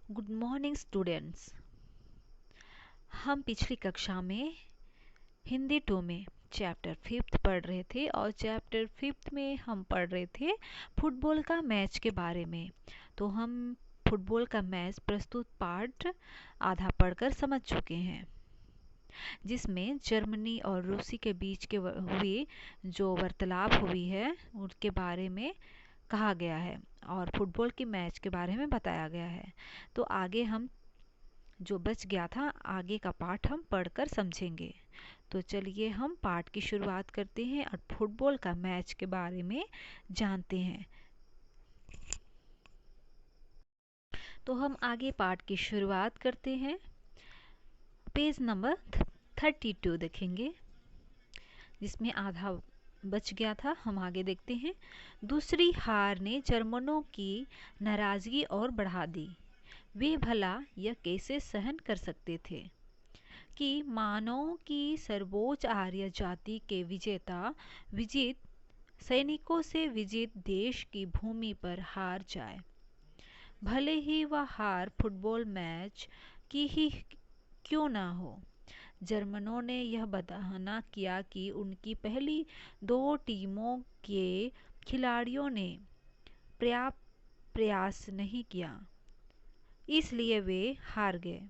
Good morning students. हम पिछली कक्षा में हिंदी 2 में चैप्टर 5 पढ़ रहे थे और चैप्टर 5 में हम पढ़ रहे थे फुटबॉल का मैच के बारे में। तो हम फुटबॉल का मैच प्रस्तुत पाठ आधा पढ़कर समझ चुके हैं, जिसमें जर्मनी और रूसी के बीच के हुई जो वार्तालाप हुई है उसके बारे में कहा गया है और फुटबॉल की मैच के बारे में बताया गया है। तो आगे हम जो बच गया था आगे का पाठ हम पढ़कर समझेंगे। तो चलिए हम पाठ की शुरुआत करते हैं और फुटबॉल का मैच के बारे में जानते हैं। तो हम आगे पाठ की शुरुआत करते हैं। पेज नंबर 32 देखेंगे, जिसमें आधा बच गया था। हम आगे देखते हैं। दूसरी हार ने जर्मनों की नाराजगी और बढ़ा दी। वे भला यह कैसे सहन कर सकते थे कि मानव की सर्वोच्च आर्य जाति के विजित सैनिकों से विजित देश की भूमि पर हार जाए, भले ही वह हार फुटबॉल मैच की ही क्यों ना हो। जर्मनों ने यह बहाना किया कि उनकी पहली 2 टीमों के खिलाड़ियों ने पर्याप्त प्रयास नहीं किया, इसलिए वे हार गए।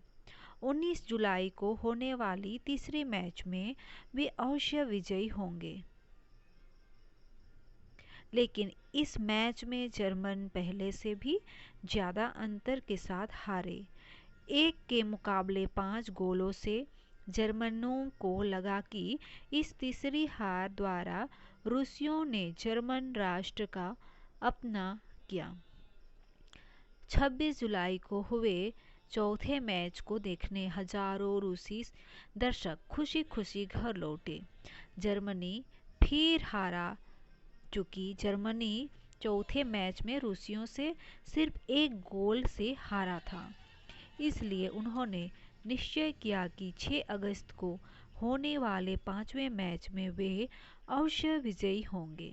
19 जुलाई को होने वाली तीसरे मैच में वे अवश्य विजयी होंगे, लेकिन इस मैच में जर्मन पहले से भी ज़्यादा अंतर के साथ हारे। 1 के मुकाबले 5 गोलों से। जर्मनों को लगा कि इस तीसरी हार द्वारा रूसियों ने जर्मन राष्ट्र का अपना किया। 26 जुलाई को हुए चौथे मैच को देखने हजारों रूसी दर्शक खुशी खुशी घर लौटे। जर्मनी फिर हारा। चूंकि जर्मनी चौथे मैच में रूसियों से सिर्फ 1 गोल से हारा था, इसलिए उन्होंने निश्चय किया कि 6 अगस्त को होने वाले 5वें मैच में वे अवश्य विजयी होंगे।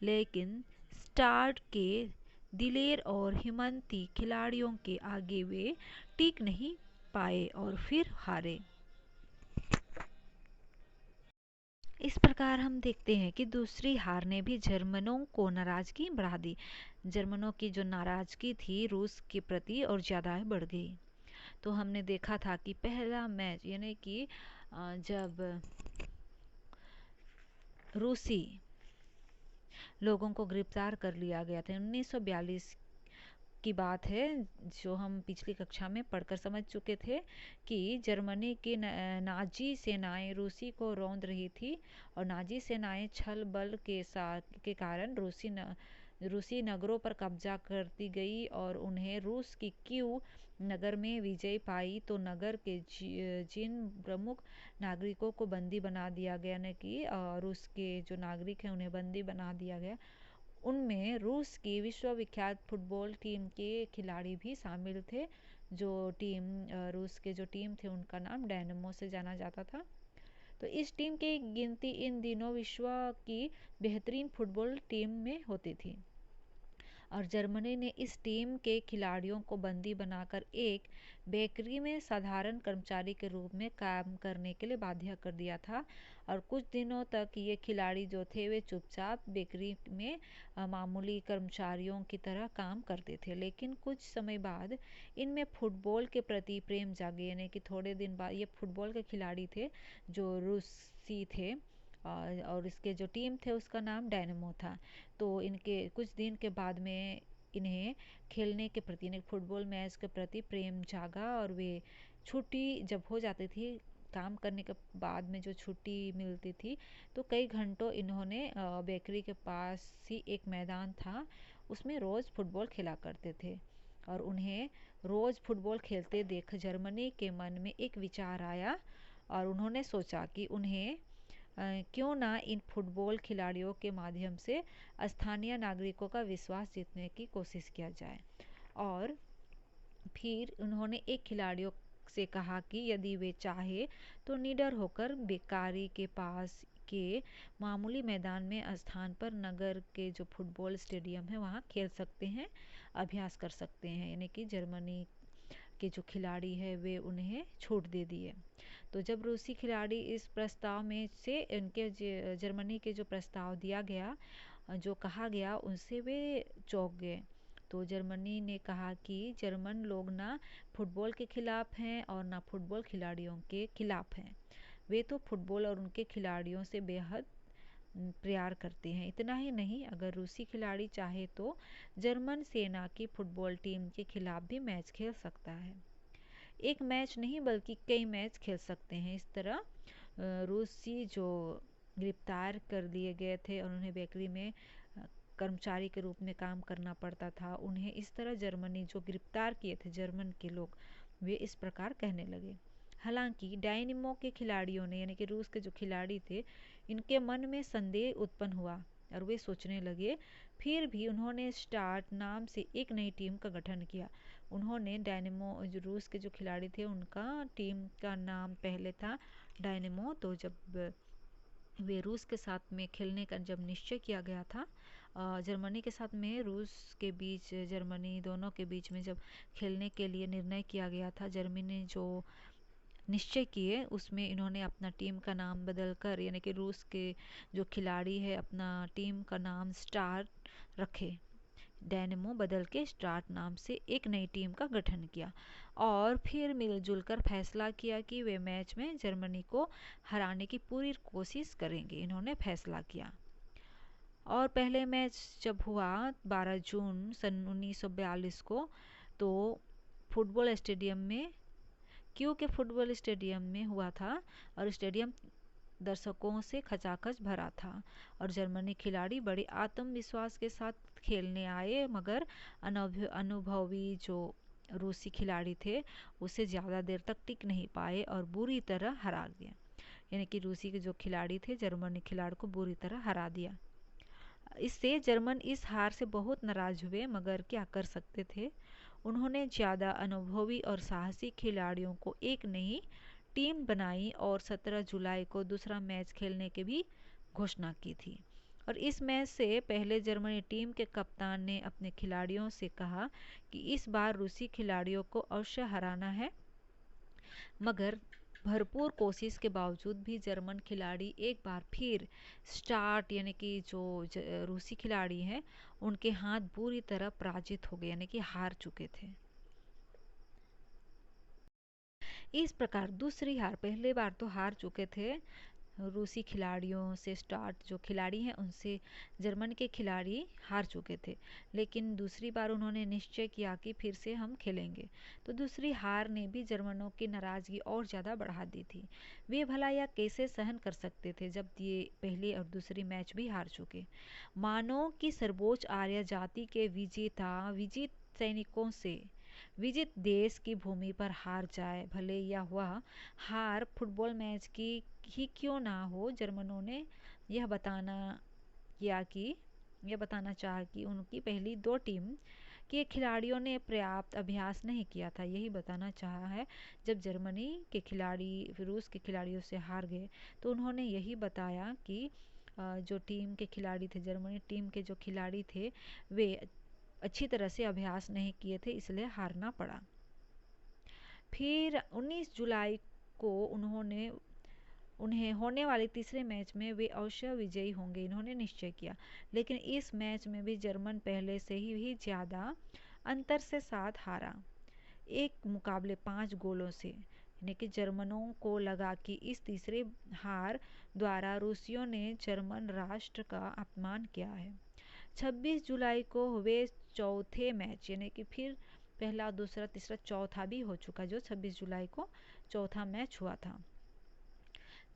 लेकिन स्टार के दिलेर और हिम्मती खिलाड़ियों के आगे वे टिक नहीं पाए और फिर हारे। इस प्रकार हम देखते हैं कि दूसरी हार ने भी जर्मनों को नाराजगी बढ़ा दी। जर्मनों की जो नाराजगी थी रूस के प्रति और ज़्यादा बढ़ गई। तो हमने देखा था कि पहला मैच यानी कि जब रूसी लोगों को गिरफ्तार कर लिया गया था 1942 की बात है, जो हम पिछली कक्षा में पढ़कर समझ चुके थे कि जर्मनी की नाजी सेनाएं रूसी को रौंद रही थी और नाजी सेनाएं छल बल के कारण रूसी नगरों पर कब्जा करती गई और उन्हें रूस की कीव नगर में विजय पाई। तो नगर के जिन प्रमुख नागरिकों को बंदी बना दिया गया, न कि रूस के जो नागरिक हैं उन्हें बंदी बना दिया गया। उनमें रूस की विश्वविख्यात फुटबॉल टीम के खिलाड़ी भी शामिल थे। जो टीम रूस के जो टीम थे उनका नाम डायनामो से जाना जाता था। तो इस टीम की गिनती इन दिनों विश्व की बेहतरीन फुटबॉल टीम में होती थी और जर्मनी ने इस टीम के खिलाड़ियों को बंदी बनाकर एक बेकरी में साधारण कर्मचारी के रूप में काम करने के लिए बाध्य कर दिया था और कुछ दिनों तक ये खिलाड़ी जो थे वे चुपचाप बेकरी में मामूली कर्मचारियों की तरह काम करते थे। लेकिन कुछ समय बाद इनमें फुटबॉल के प्रति प्रेम जागे, यानी कि थोड़े दिन बाद ये फुटबॉल के खिलाड़ी थे जो रूसी थे और इसके जो टीम थे उसका नाम डायनामो था। तो इनके कुछ दिन के बाद में इन्हें खेलने के प्रति फुटबॉल मैच के प्रति प्रेम जागा और वे छुट्टी जब हो जाती थी, काम करने के बाद में जो छुट्टी मिलती थी, तो कई घंटों इन्होंने बेकरी के पास ही एक मैदान था उसमें रोज़ फुटबॉल खेला करते थे। और उन्हें रोज़ फुटबॉल खेलते देख जर्मनी के मन में एक विचार आया और उन्होंने सोचा कि उन्हें क्यों ना इन फुटबॉल खिलाड़ियों के माध्यम से स्थानीय नागरिकों का विश्वास जीतने की कोशिश किया जाए। और फिर उन्होंने एक खिलाड़ियों से कहा कि यदि वे चाहे तो निडर होकर बेकारी के पास के मामूली मैदान में स्थान पर नगर के जो फुटबॉल स्टेडियम है वहाँ खेल सकते हैं, अभ्यास कर सकते हैं। यानी कि जर्मनी के जो खिलाड़ी है वे उन्हें छूट दे दिए। तो जब रूसी खिलाड़ी इस प्रस्ताव में से इनके जर्मनी के जो प्रस्ताव दिया गया, जो कहा गया, उनसे वे चौंक गए। तो जर्मनी ने कहा कि जर्मन लोग ना फुटबॉल के खिलाफ हैं और ना फुटबॉल खिलाड़ियों के खिलाफ हैं। वे तो फुटबॉल और उनके खिलाड़ियों से बेहद प्यार करते हैं। इतना ही नहीं, अगर रूसी खिलाड़ी चाहे तो जर्मन सेना की फुटबॉल टीम के खिलाफ भी मैच खेल सकता है। एक मैच नहीं बल्कि कई मैच खेल सकते हैं। इस तरह रूसी जो गिरफ्तार कर लिए गए थे और उन्हें बेकरी में कर्मचारी के रूप में काम करना पड़ता था, उन्हें इस तरह जर्मनी जो गिरफ्तार किए थे जर्मन के लोग, वे इस प्रकार कहने लगे। हालांकि डायनेमो के खिलाड़ियों ने, यानी कि रूस के जो खिलाड़ी थे, इनके मन में संदेह उत्पन्न हुआ और वे सोचने लगे। फिर भी उन्होंने स्टार्ट नाम से एक नई टीम का गठन किया। उन्होंने डायनेमो, जो रूस के जो खिलाड़ी थे, उनका टीम का नाम पहले था डायनेमो। तो जब वे रूस के साथ में खेलने का जब निश्चय किया गया था, जर्मनी के साथ में रूस के बीच, जर्मनी दोनों के बीच में जब खेलने के लिए निर्णय किया गया था, जर्मनी ने जो निश्चय किए उसमें इन्होंने अपना टीम का नाम बदल कर, यानी कि रूस के जो खिलाड़ी है अपना टीम का नाम स्टार रखे। डायनेमो बदल के स्टार्ट नाम से एक नई टीम का गठन किया और फिर मिलजुल कर फैसला किया कि वे मैच में जर्मनी को हराने की पूरी कोशिश करेंगे। इन्होंने फैसला किया। और पहले मैच जब हुआ 12 जून सन 1942 को, तो फुटबॉल स्टेडियम में, क्योंकि फुटबॉल स्टेडियम में हुआ था और स्टेडियम दर्शकों से खचाखच भरा था और जर्मनी खिलाड़ी बड़े आत्मविश्वास के साथ खेलने आए, मगर अनुभवी जो रूसी खिलाड़ी थे उसे ज़्यादा देर तक टिक नहीं पाए और बुरी तरह हरा गए। यानी कि रूसी के जो खिलाड़ी थे जर्मनी खिलाड़ी को बुरी तरह हरा दिया। इससे जर्मन इस हार से बहुत नाराज हुए, मगर क्या कर सकते थे। उन्होंने ज़्यादा अनुभवी और साहसी खिलाड़ियों को एक नई टीम बनाई और 17 जुलाई को दूसरा मैच खेलने की भी घोषणा की थी। और इस मैच से पहले जर्मनी टीम के कप्तान ने अपने खिलाड़ियों से कहा कि इस बार रूसी खिलाड़ियों को अवश्य हराना है। मगर भरपूर कोशिश के बावजूद भी जर्मन खिलाड़ी एक बार फिर स्टार्ट, यानी कि जो रूसी खिलाड़ी हैं, उनके हाथ बुरी तरह पराजित हो गए, यानी कि हार चुके थे। इस प्रकार दूसरी हार, पहले बार तो हार चुके थे रूसी खिलाड़ियों से, स्टार्ट जो खिलाड़ी हैं उनसे जर्मन के खिलाड़ी हार चुके थे, लेकिन दूसरी बार उन्होंने निश्चय किया कि फिर से हम खेलेंगे। तो दूसरी हार ने भी जर्मनों की नाराज़गी और ज़्यादा बढ़ा दी थी। वे भला यह कैसे सहन कर सकते थे जब ये पहली और दूसरी मैच भी हार चुके। मानो कि सर्वोच्च आर्य जाति के विजित सैनिकों से विजित देश की भूमि पर हार जाए, भले यह वह हार फुटबॉल मैच की ही क्यों ना हो। जर्मनों ने यह बताना चाहा कि उनकी पहली दो टीम के खिलाड़ियों ने पर्याप्त अभ्यास नहीं किया था। यही बताना चाहा है। जब जर्मनी के खिलाड़ी रूस के खिलाड़ियों से हार गए तो उन्होंने यही बताया कि जो टीम के खिलाड़ी थे, जर्मनी टीम के जो खिलाड़ी थे, वे अच्छी तरह से अभ्यास नहीं किए थे, इसलिए हारना पड़ा। फिर 19 जुलाई को उन्हें होने वाले तीसरे मैच में वे अवश्य विजयी होंगे, इन्होंने निश्चय किया। लेकिन इस मैच में भी जर्मन पहले से ही ज़्यादा अंतर से साथ हारा, 1-5 गोलों से। यानी कि जर्मनों को लगा कि इस तीसरे हार द्वारा रूसियों ने जर्मन राष्ट्र का अपमान किया है। 26 जुलाई को हुए चौथे मैच, यानी कि फिर पहला, दूसरा, तीसरा, चौथा भी हो चुका, जो 26 जुलाई को चौथा मैच हुआ था,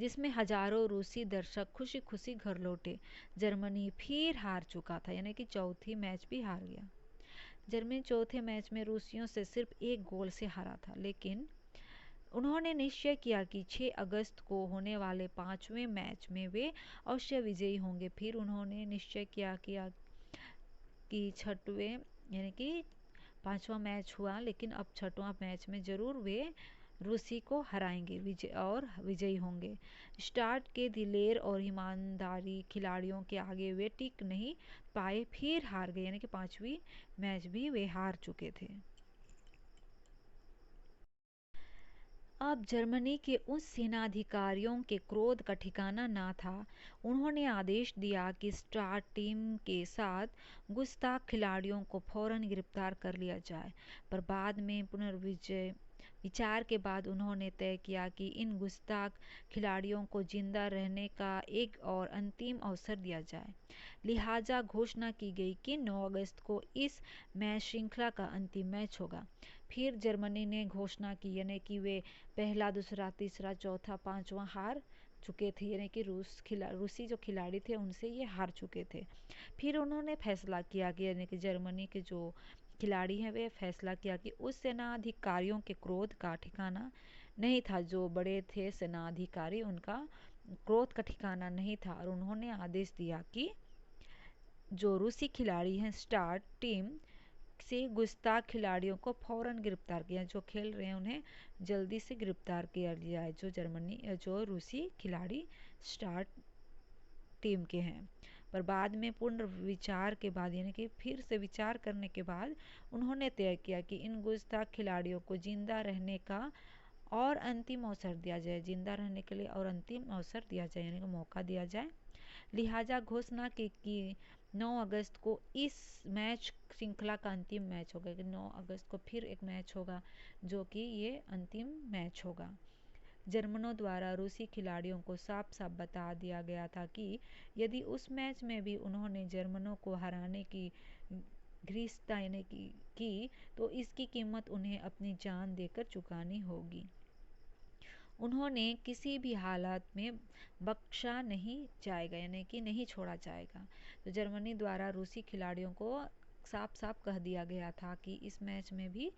जिसमें हजारों रूसी दर्शक खुशी खुशी घर लौटे। जर्मनी फिर हार चुका था, यानी कि चौथी मैच भी हार गया। जर्मनी चौथे मैच में रूसियों से सिर्फ 1 गोल से हारा था, लेकिन उन्होंने निश्चय किया कि 6 अगस्त को होने वाले 5वें मैच में वे अवश्य विजयी होंगे। फिर उन्होंने निश्चय किया कि छठवें, यानी कि 5वां मैच हुआ, लेकिन अब 6वां मैच में जरूर वे रूसी को हराएंगे और विजयी होंगे। स्टार्ट के दिलेर और ईमानदारी खिलाड़ियों के आगे वे टिक नहीं पाए, फिर हार गए, यानी कि 5वीं मैच भी वे हार चुके थे। अब जर्मनी के उस सेनाधिकारियों के क्रोध का ठिकाना न था। उन्होंने आदेश दिया कि स्टार टीम के साथ गुस्ताख खिलाड़ियों को फौरन गिरफ्तार कर लिया जाए, पर बाद में विचार के बाद उन्होंने तय किया कि इन गुस्ताख खिलाड़ियों को जिंदा रहने का एक और अंतिम अवसर दिया जाए। लिहाजा घोषणा की गई कि 9 अगस्त को इस मैच श्रृंखला का अंतिम मैच होगा। फिर जर्मनी ने घोषणा की, यानी कि वे पहला, दूसरा, तीसरा, चौथा, पांचवा हार चुके थे, यानी कि रूसी जो खिलाड़ी थे उनसे ये हार चुके थे। फिर उन्होंने फैसला किया कि यानी कि जर्मनी के जो खिलाड़ी हैं वे फैसला किया कि उस सेनाधिकारियों के क्रोध का ठिकाना नहीं था। जो बड़े थे सेनाधिकारी, उनका क्रोध का ठिकाना नहीं था, और उन्होंने आदेश दिया कि जो रूसी खिलाड़ी हैं स्टार टीम से गुस्ताख खिलाड़ियों को फौरन गिरफ्तार किया, जो खेल रहे हैं उन्हें जल्दी से गिरफ्तार किया जाए, जो रूसी खिलाड़ी स्टार टीम के हैं। पर बाद में पूर्ण विचार के बाद, यानी कि फिर से विचार करने के बाद उन्होंने तय किया कि इन गुस्ताख खिलाड़ियों को जिंदा रहने का और अंतिम अवसर दिया जाए, जिंदा रहने के लिए और अंतिम अवसर दिया जाए, यानी कि मौका दिया जाए। लिहाजा घोषणा की कि 9 अगस्त को इस मैच श्रृंखला का अंतिम मैच होगा, कि 9 अगस्त को फिर एक मैच होगा जो कि ये अंतिम मैच होगा। जर्मनों द्वारा रूसी खिलाड़ियों को साफ साफ बता दिया गया था कि यदि उस मैच में भी उन्होंने जर्मनों को हराने की घृष्टता यानी की तो इसकी कीमत उन्हें अपनी जान देकर चुकानी होगी। उन्होंने किसी भी हालत में बख्शा नहीं जाएगा, यानी कि नहीं छोड़ा जाएगा। तो जर्मनी द्वारा रूसी खिलाड़ियों को साफ साफ कह दिया गया था कि इस मैच में भी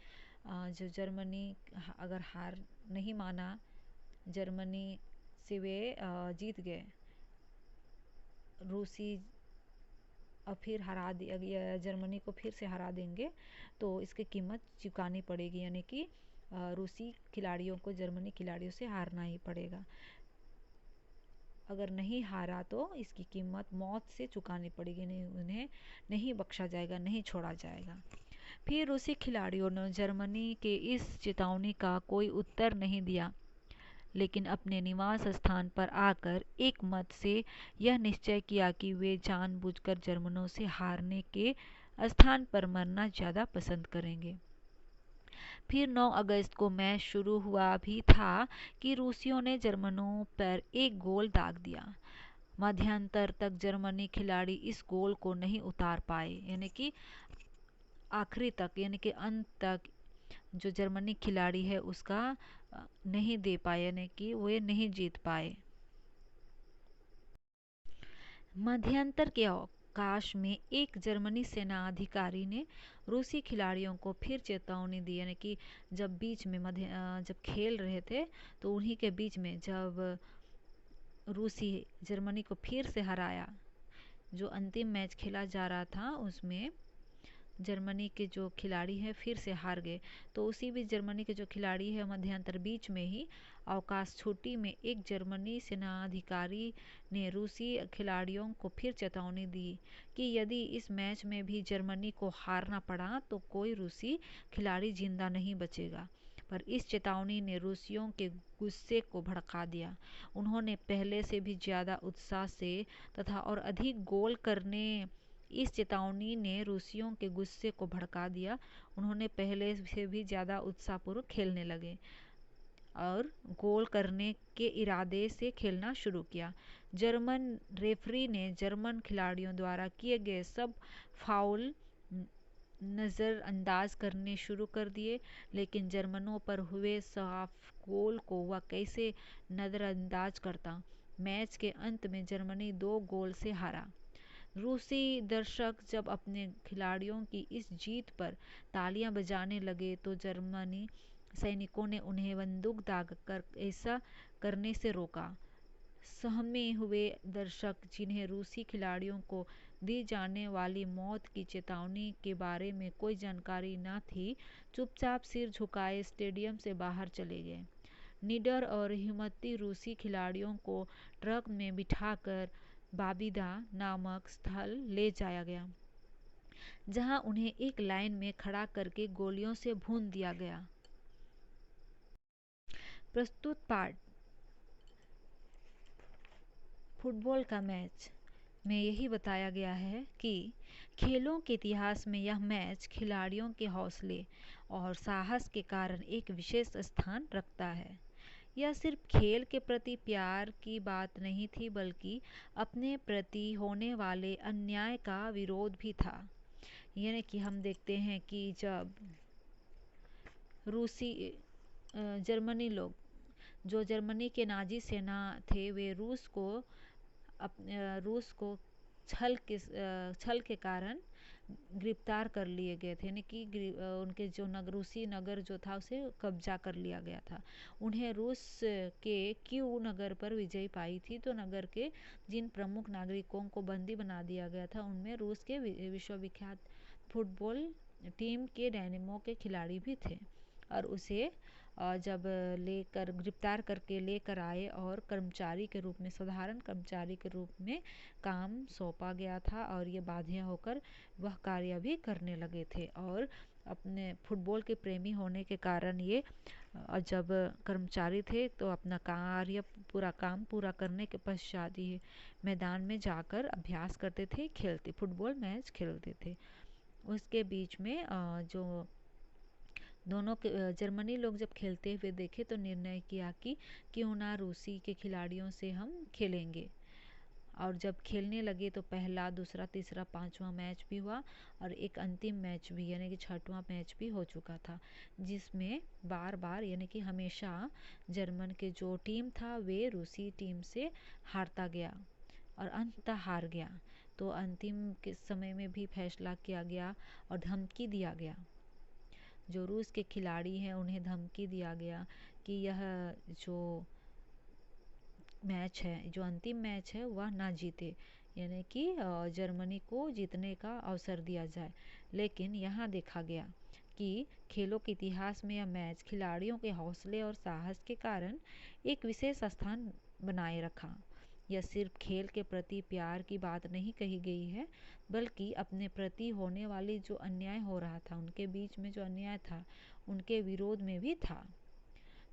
जो जर्मनी अगर हार नहीं माना, जर्मनी से वे जीत गए, रूसी अब फिर हरा दिया, जर्मनी को फिर से हरा देंगे तो इसकी कीमत चुकानी पड़ेगी, यानी कि रूसी खिलाड़ियों को जर्मनी खिलाड़ियों से हारना ही पड़ेगा। अगर नहीं हारा तो इसकी कीमत मौत से चुकानी पड़ेगी, नहीं उन्हें नहीं बख्शा जाएगा, नहीं छोड़ा जाएगा। फिर रूसी खिलाड़ियों ने जर्मनी के इस चेतावनी का कोई उत्तर नहीं दिया, लेकिन अपने निवास स्थान पर आकर एक मत से यह निश्चय किया कि वे जानबूझकर जर्मनों से हारने के स्थान पर मरना ज़्यादा पसंद करेंगे। फिर 9 अगस्त को मैच शुरू हुआ भी था कि रूसियों ने जर्मनों पर एक गोल दाग दिया। मध्यांतर तक जर्मनी खिलाड़ी इस गोल को नहीं उतार पाए, यानी कि आखिरी तक, यानी कि अंत तक जो जर्मनी खिलाड़ी है उसका नहीं दे पाए, यानी कि वे नहीं जीत पाए। मध्यांतर के अवकाश में एक जर्मनी सेना अधिकारी ने रूसी खिलाड़ियों को फिर चेतावनी दी, यानी कि जब बीच में जब खेल रहे थे तो उन्हीं के बीच में जब रूसी जर्मनी को फिर से हराया, जो अंतिम मैच खेला जा रहा था उसमें जर्मनी के जो खिलाड़ी हैं फिर से हार गए, तो उसी बीच जर्मनी के जो खिलाड़ी है मध्यांतर बीच में ही अवकाश छुट्टी में एक जर्मनी सेनाधिकारी ने रूसी खिलाड़ियों को फिर चेतावनी दी कि यदि इस मैच में भी जर्मनी को हारना पड़ा तो कोई रूसी खिलाड़ी जिंदा नहीं बचेगा। पर इस चेतावनी ने रूसियों के गुस्से को भड़का दिया। उन्होंने पहले से भी ज़्यादा उत्साह से तथा और अधिक गोल करने इस चेतावनी ने रूसियों के गुस्से को भड़का दिया। उन्होंने पहले से भी ज़्यादा उत्साहपूर्वक खेलने लगे और गोल करने के इरादे से खेलना शुरू किया। जर्मन रेफरी ने जर्मन खिलाड़ियों द्वारा किए गए सब फाउल नज़रअंदाज करने शुरू कर दिए, लेकिन जर्मनों पर हुए साफ गोल को वह कैसे नज़रअंदाज करता। मैच के अंत में जर्मनी 2 गोल से हारा। रूसी दर्शक जब अपने खिलाड़ियों की इस जीत पर तालियां बजाने लगे तो जर्मनी सैनिकों ने उन्हें बंदूक दागकर ऐसा करने से रोका। सहमे हुए दर्शक, जिन्हें रूसी खिलाड़ियों को दी जाने वाली मौत की चेतावनी के बारे में कोई जानकारी न थी, चुपचाप सिर झुकाए स्टेडियम से बाहर चले गए। निडर और हिम्मती रूसी खिलाड़ियों को ट्रक में बिठाकर बाबिदा नामक स्थल ले जाया गया, जहां उन्हें एक लाइन में खड़ा करके गोलियों से भून दिया गया। प्रस्तुत पाठ फुटबॉल का मैच में यही बताया गया है कि खेलों के इतिहास में यह मैच खिलाड़ियों के हौसले और साहस के कारण एक विशेष स्थान रखता है। यह सिर्फ खेल के प्रति प्यार की बात नहीं थी, बल्कि अपने प्रति होने वाले अन्याय का विरोध भी था। यानी कि हम देखते हैं कि जब रूसी जर्मनी लोग, जो जर्मनी के नाजी सेना थे, वे रूस को छल के कारण गिरफ्तार कर लिए गए थे। यानी कि उनके जो रूसी नगर जो था उसे कब्जा कर लिया गया था। उन्हें रूस के क्यू नगर पर विजय पाई थी। तो नगर के जिन प्रमुख नागरिकों को बंदी बना दिया गया था, उनमें रूस के विश्वविख्यात फुटबॉल टीम के डायनेमो के खिलाड़ी भी थे। और उसे जब लेकर गिरफ्तार करके लेकर आए और कर्मचारी के रूप में, साधारण कर्मचारी के रूप में काम सौंपा गया था, और ये बाध्य होकर वह कार्य भी करने लगे थे। और अपने फुटबॉल के प्रेमी होने के कारण ये जब कर्मचारी थे तो अपना काम पूरा करने के पश्चात ही मैदान में जाकर अभ्यास करते थे, फुटबॉल मैच खेलते थे। उसके बीच में जो दोनों जर्मनी लोग जब खेलते हुए देखे तो निर्णय किया कि क्यों ना रूसी के खिलाड़ियों से हम खेलेंगे। और जब खेलने लगे तो पहला, दूसरा, तीसरा, पांचवा मैच भी हुआ, और एक अंतिम मैच भी, यानी कि छठवां मैच भी हो चुका था, जिसमें बार बार, यानी कि हमेशा जर्मन के जो टीम था वे रूसी टीम से हारता गया और अंततः हार गया। तो अंतिम के समय में भी फैसला किया गया और धमकी दिया गया, जो रूस के खिलाड़ी हैं उन्हें धमकी दिया गया कि यह जो मैच है, जो अंतिम मैच है, वह ना जीते, यानी कि जर्मनी को जीतने का अवसर दिया जाए। लेकिन यहाँ देखा गया कि खेलों के इतिहास में यह मैच खिलाड़ियों के हौसले और साहस के कारण एक विशेष स्थान बनाए रखा। यह सिर्फ खेल के प्रति प्यार की बात नहीं कही गई है, बल्कि अपने प्रति होने वाली जो अन्याय हो रहा था, उनके बीच में जो अन्याय था, उनके विरोध में भी था।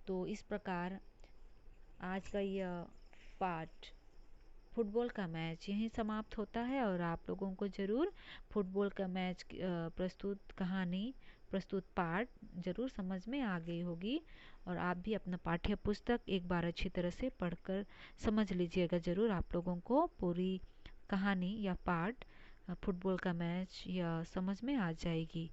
तो इस प्रकार आज का यह पाठ फुटबॉल का मैच यहीं समाप्त होता है। और आप लोगों को ज़रूर फुटबॉल का मैच प्रस्तुत पाठ ज़रूर समझ में आ गई होगी, और आप भी अपना पाठ्य पुस्तक एक बार अच्छी तरह से पढ़कर समझ लीजिएगा। ज़रूर आप लोगों को पूरी कहानी या पाठ फुटबॉल का मैच या समझ में आ जाएगी।